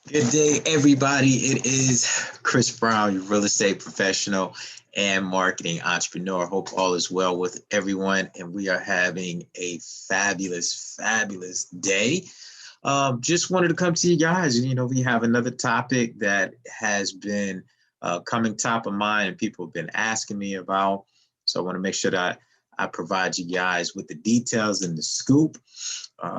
Good day, everybody. It is Chris Brown, your real estate professional and marketing entrepreneur. Hope all is well with everyone, and we are having a fabulous day. Just wanted to come to you guys. We have another topic that has been coming top of mind, and people have been asking me about. So I want to make sure that I provide you guys with the details and the scoop.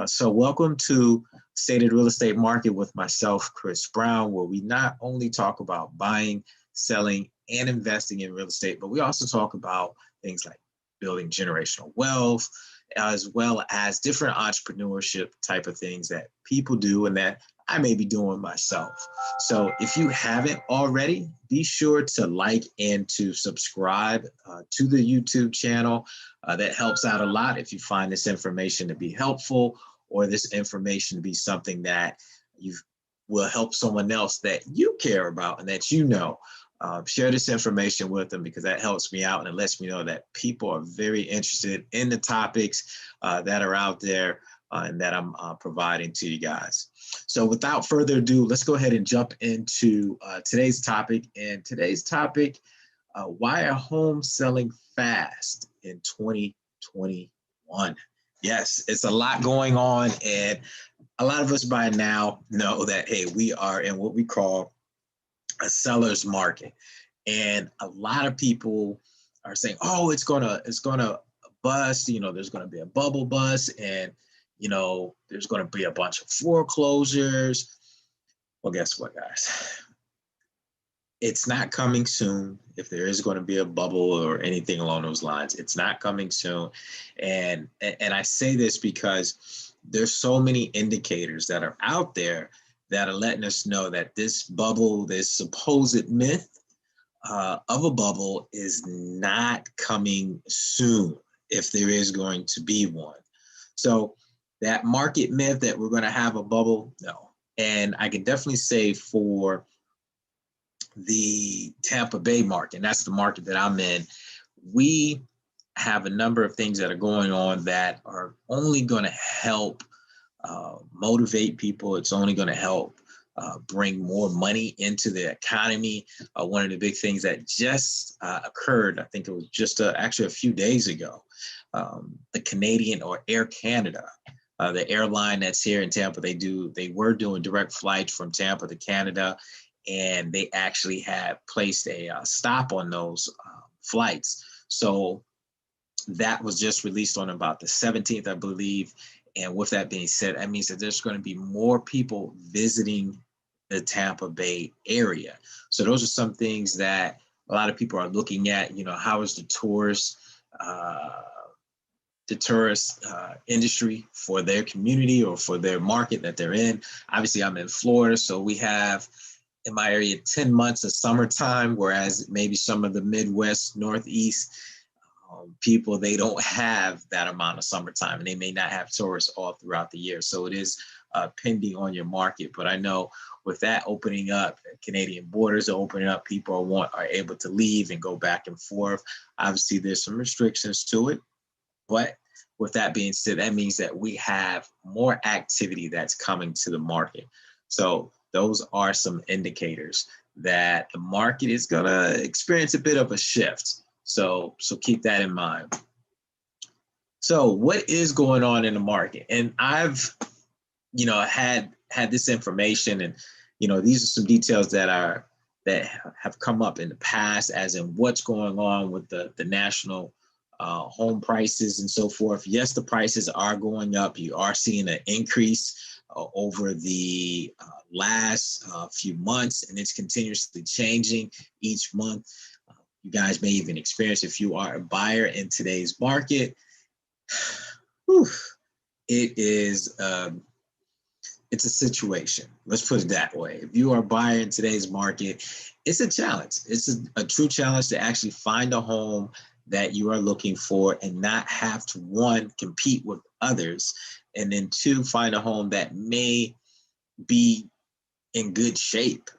So welcome to Stated Real Estate Market with myself, Chris Brown, where we not only talk about buying, selling, and investing in real estate, but we also talk about things like building generational wealth, as well as different entrepreneurship type of things that people do and that I may be doing myself. So if you haven't already, be sure to like and to subscribe to the YouTube channel. That helps out a lot if you find this information to be helpful or this information to be something that you will help someone else that you care about and that you know. Share this information with them because that helps me out and it lets me know that people are very interested in the topics that are out there and that I'm providing to you guys. So without further ado, let's go ahead and jump into today's topic. And today's topic, why are homes selling fast in 2021? Yes, it's a lot going on. And a lot of us by now know that, hey, we are in what we call a seller's market. And a lot of people are saying, oh, it's gonna bust, there's gonna be a bubble bust, and there's gonna be a bunch of foreclosures. Well, guess what, guys? It's not coming soon. If there is going to be a bubble or anything along those lines, it's not coming soon. And I say this because there's so many indicators that are out there that are letting us know that this bubble, this supposed myth of a bubble is not coming soon if there is going to be one. So that market myth that we're going to have a bubble, no. And I can definitely say for the Tampa Bay market, and that's the market that I'm in, we have a number of things that are going on that are only going to help motivate people. It's only going to help bring more money into the economy. One of the big things that just occurred, I think it was just actually a few days ago, the Canadian or Air Canada, the airline that's here in Tampa, they were doing direct flights from Tampa to Canada, and they actually had placed a stop on those flights. So that was just released on about the 17th, I believe. And with that being said, that means that there's going to be more people visiting the Tampa Bay area. So those are some things that a lot of people are looking at. How is the tourist industry for their community or for their market that they're in? Obviously, I'm in Florida, so we have in my area 10 months of summertime, whereas maybe some of the Midwest, Northeast people, they don't have that amount of summertime and they may not have tourists all throughout the year. So it is pending on your market. But I know with that opening up, Canadian borders are opening up, people are able to leave and go back and forth. Obviously, there's some restrictions to it. But with that being said, that means that we have more activity that's coming to the market. So those are some indicators that the market is going to experience a bit of a shift. So keep that in mind. So what is going on in the market? And I've, had this information, and, these are some details that have come up in the past, as in what's going on with the national home prices and so forth. Yes, the prices are going up. You are seeing an increase over the last few months, and it's continuously changing each month. You guys may even experience, if you are a buyer in today's market, it is it's a situation. Let's put it that way. If you are a buyer in today's market, it's a challenge. It's a true challenge to actually find a home that you are looking for and not have to, one, compete with others, and then two, find a home that may be in good shape.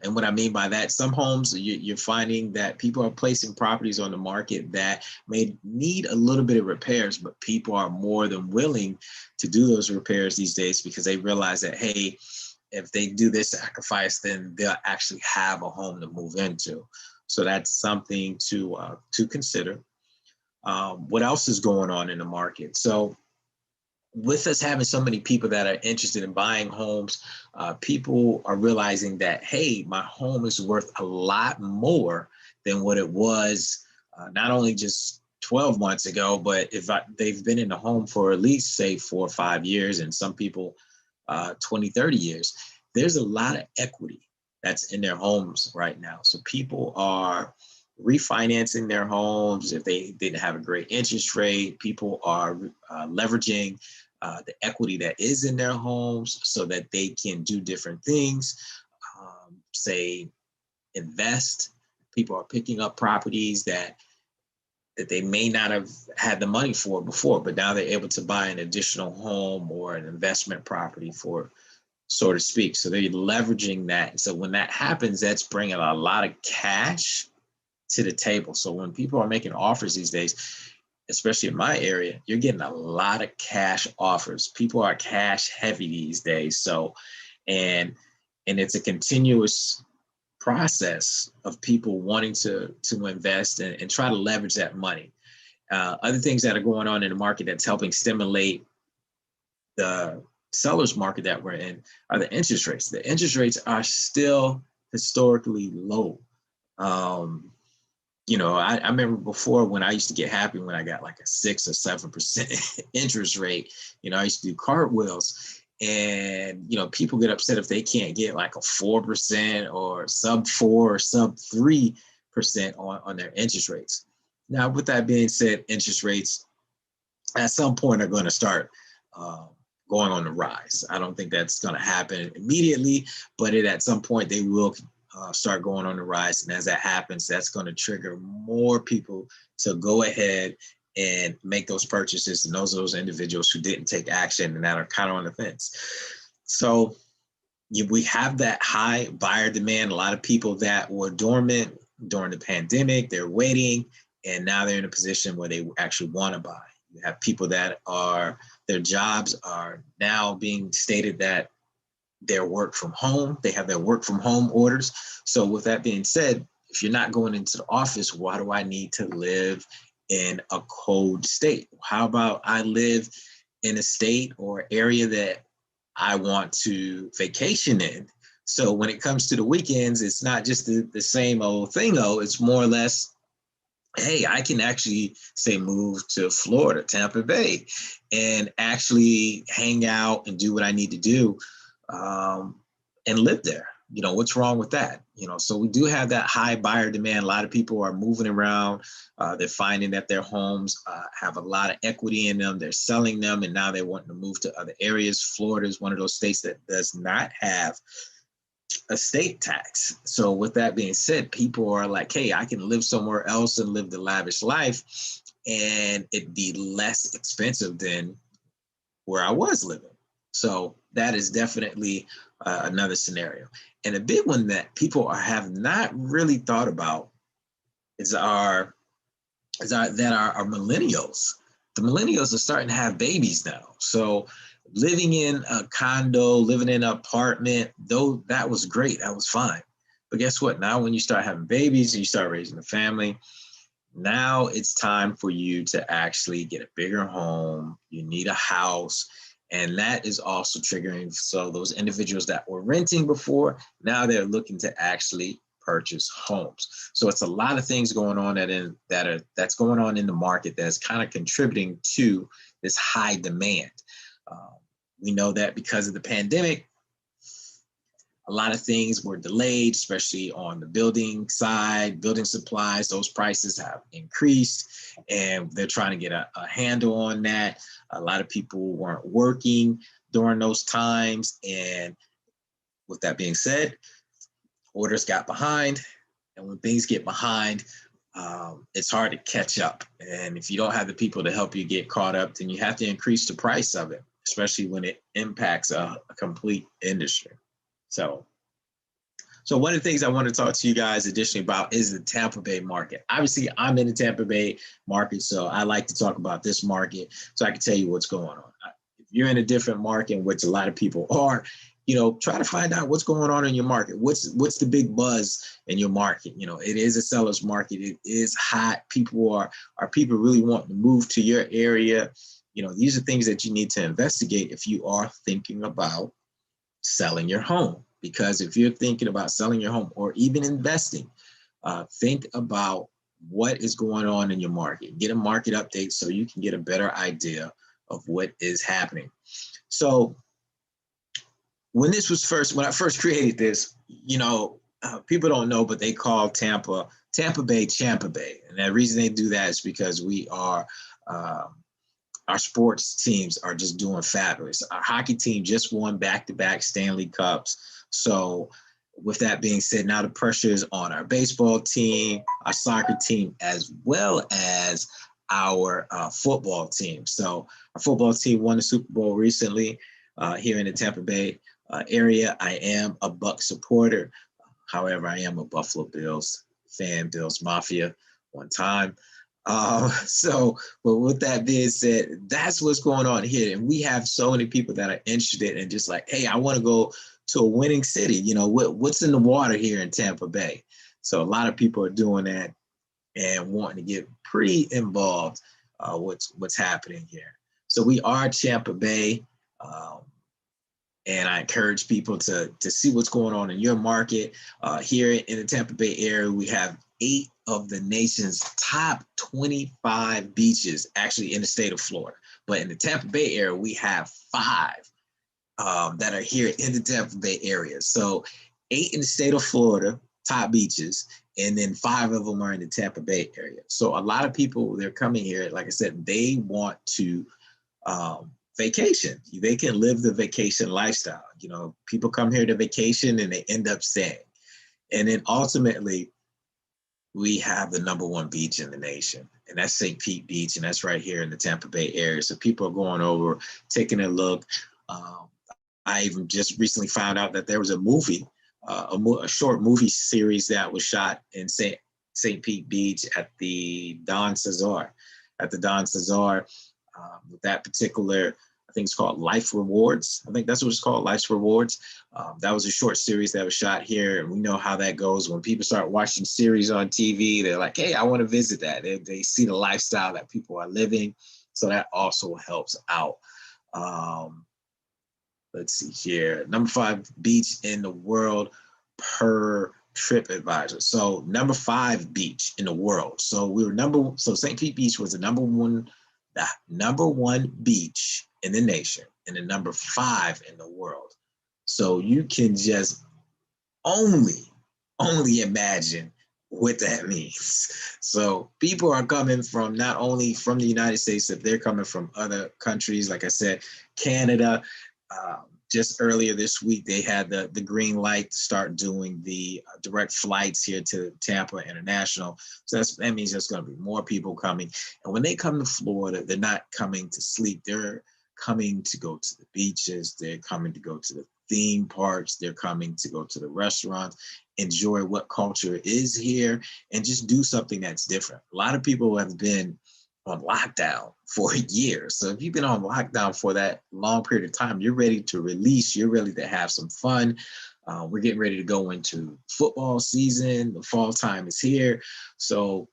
And what I mean by that, some homes you're finding that people are placing properties on the market that may need a little bit of repairs, but people are more than willing to do those repairs these days because they realize that, hey, if they do this sacrifice, then they'll actually have a home to move into. So that's something to consider. What else is going on in the market? So with us having so many people that are interested in buying homes, people are realizing that, hey, my home is worth a lot more than what it was, not only just 12 months ago, but if they've been in the home for at least, say, 4 or 5 years, and some people 20, 30 years, there's a lot of equity that's in their homes right now. So people are refinancing their homes. If they didn't have a great interest rate, people are leveraging the equity that is in their homes so that they can do different things, say invest. People are picking up properties that they may not have had the money for before, but now they're able to buy an additional home or an investment property for, so to speak. So they're leveraging that. So when that happens, that's bringing a lot of cash to the table. So when people are making offers these days, especially in my area, you're getting a lot of cash offers. People are cash heavy these days. So, and it's a continuous process of people wanting to invest and try to leverage that money. Other things that are going on in the market that's helping stimulate the seller's market that we're in are the interest rates. The interest rates are still historically low. I remember before when I used to get happy when I got like a 6 or 7% interest rate. I used to do cartwheels, and people get upset if they can't get like a 4% or sub 4 or sub 3% on their interest rates. Now, with that being said, interest rates at some point are going to start going on the rise. I don't think that's going to happen immediately, but at some point they will start going on the rise. And as that happens, that's going to trigger more people to go ahead and make those purchases, and those individuals who didn't take action and that are kind of on the fence. So we have that high buyer demand. A lot of people that were dormant during the pandemic, they're waiting, and now they're in a position where they actually want to buy. You have people that their jobs are now being stated that their work from home. They have their work from home orders. So with that being said, if you're not going into the office, why do I need to live in a cold state? How about I live in a state or area that I want to vacation in? So when it comes to the weekends, it's not just the same old thing, though. It's more or less, hey, I can actually say move to Florida, Tampa Bay, and actually hang out and do what I need to do. And live there. What's wrong with that? So we do have that high buyer demand. A lot of people are moving around. They're finding that their homes have a lot of equity in them. They're selling them, and now they're wanting to move to other areas. Florida is one of those states that does not have a state tax. So with that being said, people are like, hey, I can live somewhere else and live the lavish life, and it'd be less expensive than where I was living. So that is definitely another scenario. And a big one that people have not really thought about is our millennials. The millennials are starting to have babies now. So living in a condo, living in an apartment, though that was great, that was fine. But guess what? Now when you start having babies and you start raising a family, now it's time for you to actually get a bigger home. You need a house. And that is also triggering. So those individuals that were renting before, now they're looking to actually purchase homes. So it's a lot of things going on that's going on in the market that's kind of contributing to this high demand. We know that because of the pandemic, a lot of things were delayed, especially on the building side, building supplies. Those prices have increased, and they're trying to get a handle on that. A lot of people weren't working during those times. And with that being said, orders got behind. And when things get behind, it's hard to catch up. And if you don't have the people to help you get caught up, then you have to increase the price of it, especially when it impacts a complete industry. So one of the things I want to talk to you guys additionally about is the Tampa Bay market. Obviously, I'm in the Tampa Bay market, so I like to talk about this market so I can tell you what's going on. If you're in a different market, which a lot of people are, try to find out what's going on in your market. What's the big buzz in your market? It is a seller's market. It is hot. Are people really wanting to move to your area? These are things that you need to investigate if you are thinking about selling your home. Because if you're thinking about selling your home or even investing, think about what is going on in your market. Get a market update so you can get a better idea of what is happening. So when I first created this, people don't know, but they call Tampa Bay Champa Bay. And the reason they do that is because our sports teams are just doing fabulous. Our hockey team just won back-to-back Stanley Cups. So with that being said, now the pressure is on our baseball team, our soccer team, as well as our football team. So our football team won the Super Bowl recently here in the Tampa Bay area. I am a Buck supporter. However, I am a Buffalo Bills fan, Bills Mafia one time. But with that being said, that's what's going on here. And we have so many people that are interested in just like, hey, I want to go to a winning city. What's in the water here in Tampa Bay? So a lot of people are doing that and wanting to get pretty involved what's happening here. So we are Tampa Bay. And I encourage people to see what's going on in your market. Here in the Tampa Bay area, we have 8 of the nation's top 25 beaches actually in the state of Florida. But in the Tampa Bay area, we have 5 that are here in the Tampa Bay area. So 8 in the state of Florida, top beaches, and then 5 of them are in the Tampa Bay area. So a lot of people, they're coming here, like I said, they want to vacation. They can live the vacation lifestyle. People come here to vacation and they end up staying. And then ultimately, we have the #1 beach in the nation, and that's St. Pete Beach, and that's right here in the Tampa Bay area. So people are going over, taking a look. I even just recently found out that there was a movie, a short movie series that was shot in St. Pete Beach at the Don Cesar. With that particular, I think it's called Life Rewards. I think that's what it's called, Life's Rewards. That was a short series that was shot here. And we know how that goes. When people start watching series on TV, they're like, hey, I want to visit that. They see the lifestyle that people are living. So that also helps out. Let's see here. #5 beach in the world per TripAdvisor. So #5 beach in the world. So so St. Pete Beach was the number one beach in the nation and the #5 in the world. So you can just only imagine what that means. So people are coming from not only from the United States, but they're coming from other countries. Like I said, Canada. Just earlier this week, they had the green light to start doing the direct flights here to Tampa International. So that means there's going to be more people coming. And when they come to Florida, they're not coming to sleep. They're coming to go to the beaches. They're coming to go to the theme parks. They're coming to go to the restaurants, enjoy what culture is here, and just do something that's different. A lot of people have been on lockdown for years. So if you've been on lockdown for that long period of time, you're ready to release, you're ready to have some fun. We're getting ready to go into football season. The fall time is here. So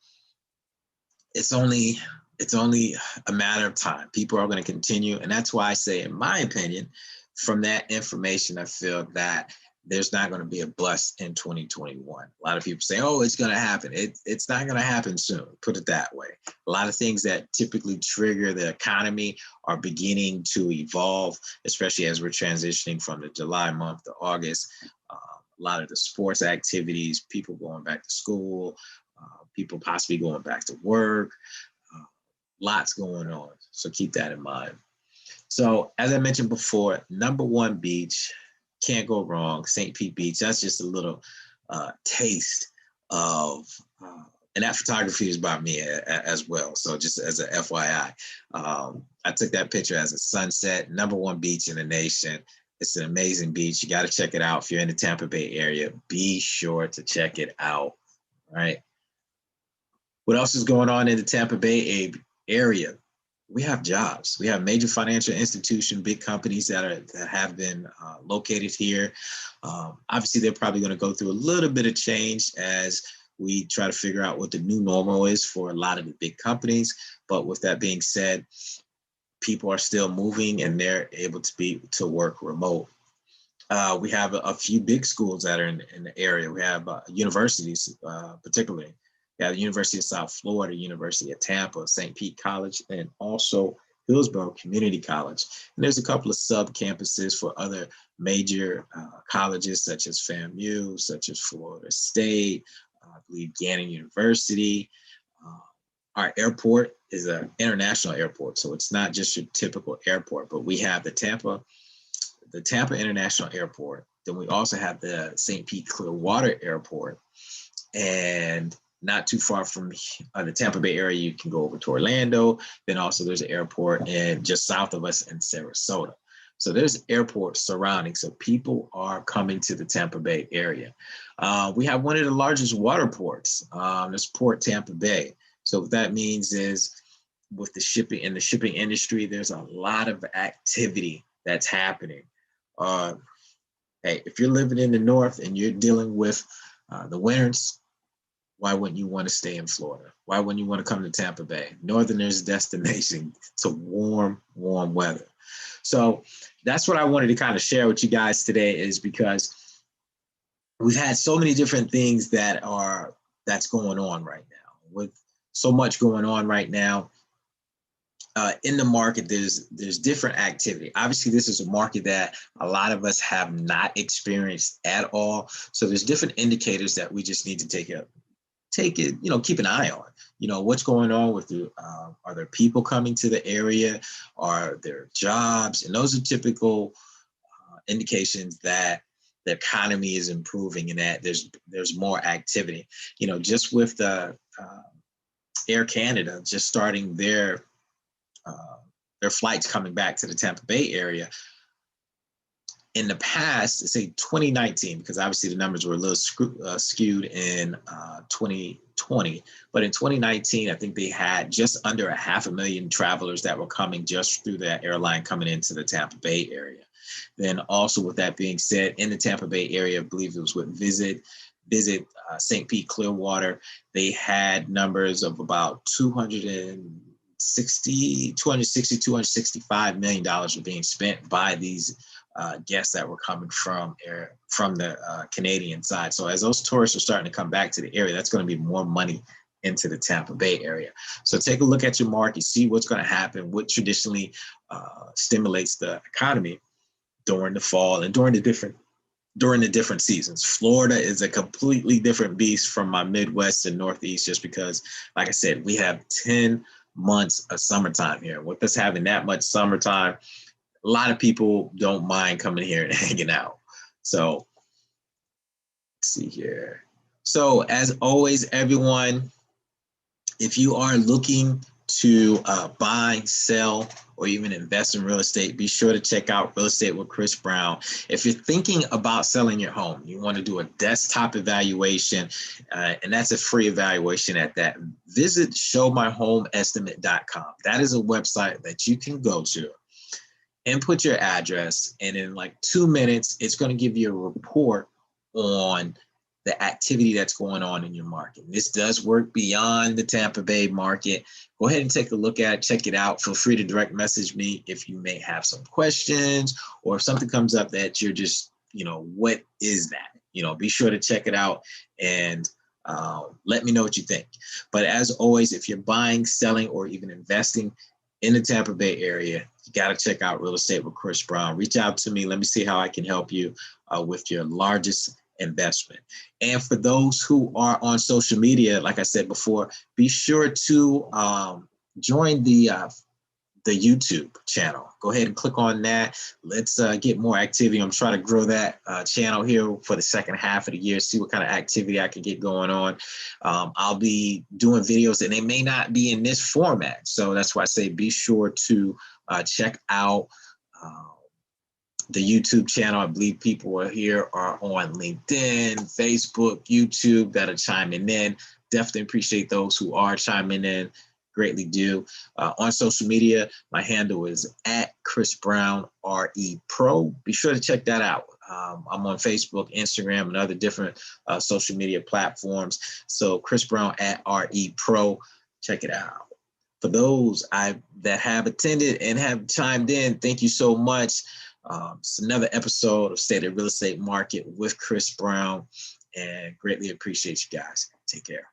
it's only a matter of time. People are going to continue. And that's why I say, in my opinion, from that information, I feel that there's not going to be a bust in 2021. A lot of people say, oh, it's going to happen. It's not going to happen soon, put it that way. A lot of things that typically trigger the economy are beginning to evolve, especially as we're transitioning from the July month to August. A lot of the sports activities, people going back to school, people possibly going back to work, lots going on. So keep that in mind. So as I mentioned before, #1 beach, can't go wrong, St. Pete Beach. That's just a little taste of, and that photography is by me as well. So just as a FYI, I took that picture as a sunset, #1 beach in the nation. It's an amazing beach. You got to check it out. If you're in the Tampa Bay area, be sure to check it out. All right. What else is going on in the Tampa Bay area? we have jobs. We have major financial institutions, big companies that have been located here. Obviously, they're probably going to go through a little bit of change as we try to figure out what the new normal is for a lot of the big companies. But with that being said, people are still moving and they're able to work remote. We have a few big schools that are in the area. We have universities, particularly. We have the University of South Florida, University of Tampa, St. Pete College, and also Hillsborough Community College. And there's a couple of sub-campuses for other major colleges such as FAMU, such as Florida State, I believe Gannon University. Our airport is an international airport, so it's not just your typical airport, but we have the Tampa International Airport. Then we also have the St. Pete Clearwater Airport. And not too far from the Tampa Bay area, you can go over to Orlando. Then also there's an airport just south of us in Sarasota. So there's airports surrounding. So people are coming to the Tampa Bay area. We have one of the largest water ports. There's Port Tampa Bay. So what that means is with the shipping industry, there's a lot of activity that's happening. Hey, if you're living in the north and you're dealing with the winters, why wouldn't you want to stay in Florida? Why wouldn't you want to come to Tampa Bay? Northerners' destination to warm weather. So that's what I wanted to kind of share with you guys today, is because we've had so many different things that's going on right now. With so much going on right now in the market, there's different activity. Obviously, this is a market that a lot of us have not experienced at all. So there's different indicators that we just need to take it, keep an eye on. What's going on with are there people coming to the area? Are there jobs? And those are typical indications that the economy is improving and that there's more activity. Just with the Air Canada just starting their flights coming back to the Tampa Bay area. In the past, say 2019, because obviously the numbers were a little skewed in 2020, but in 2019, I think they had just under 500,000 travelers that were coming just through that airline coming into the Tampa Bay area. Then also, with that being said, in the Tampa Bay area, I believe it was with Visit St. Pete Clearwater, they had numbers of about $265 million were being spent by these guests that were coming from the Canadian side. So as those tourists are starting to come back to the area, that's going to be more money into the Tampa Bay area. So take a look at your market, see what's going to happen, what traditionally stimulates the economy during the fall and during the different seasons. Florida is a completely different beast from my Midwest and Northeast, just because, like I said, we have 10 months of summertime here. With us having that much summertime, a lot of people don't mind coming here and hanging out. So let's see here. So as always, everyone, if you are looking to buy, sell, or even invest in real estate, be sure to check out Real Estate with Chris Brown. If you're thinking about selling your home, you want to do a desktop evaluation, and that's a free evaluation at that, visit showmyhomeestimate.com. That is a website that you can go to, input your address, and in like 2 minutes, it's going to give you a report on the activity that's going on in your market. This does work beyond the Tampa Bay market. Go ahead and take a look at it, check it out. Feel free to direct message me if you may have some questions, or if something comes up that you're just, what is that? Be sure to check it out and let me know what you think. But as always, if you're buying, selling, or even investing in the Tampa Bay area, you got to check out Real Estate with Chris Brown. Reach out to me. Let me see how I can help you with your largest investment. And for those who are on social media, like I said before, be sure to join the YouTube channel. Go ahead and click on that. Let's get more activity. I'm trying to grow that channel here for the second half of the year, see what kind of activity I can get going on. I'll be doing videos and they may not be in this format. So that's why I say be sure to check out the YouTube channel. I believe people here are on LinkedIn, Facebook, YouTube that are chiming in. Definitely appreciate those who are chiming in. greatly do. On social media, my handle is at Chris Brown RE Pro. Be sure to check that out. I'm on Facebook, Instagram, and other different social media platforms. So Chris Brown at RE Pro, check it out. For those that have attended and have chimed in, thank you so much. It's another episode of State of Real Estate Market with Chris Brown, and greatly appreciate you guys. Take care.